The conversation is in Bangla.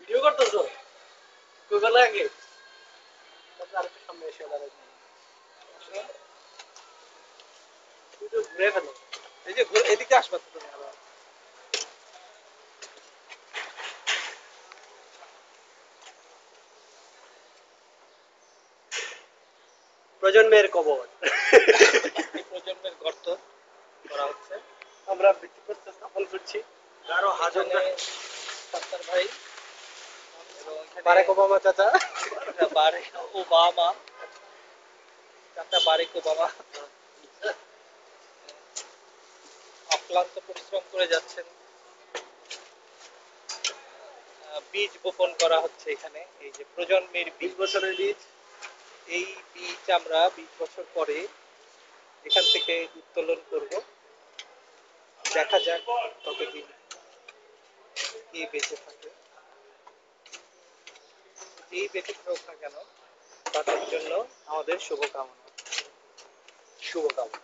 ভিডিও করতেছো গুগল আগে তারপর আরেকটু সামনে এসে দাঁড়াই তুই তো ঘুরে ফেলো এই যে এদিকে আসবা তো তুমি আবার প্রজন্মের কবর প্রজন্মের গর্ত করা হচ্ছে আমরা ভিত্তিপ্রস্তর স্থাপন করছি গারো হাজত সত্তার ভাই বারেক ওবামা চাচা বারেক ওবামা চাচা বারেক ওবামা অক্লান্ত পরিশ্রম করে যাচ্ছেন বীজ বপন করা হচ্ছে এখানে এই যে প্রজন্মের 20 বছরের বীজ এই বীজ আমরা 20 বছর পরে এখান থেকে উত্তোলন করব দেখা যাক কতদিন কি বেঁচে থাকে যেই বেঁচে থাকুক না কেন তাদের জন্য আমাদের শুভকামনা শুভকামনা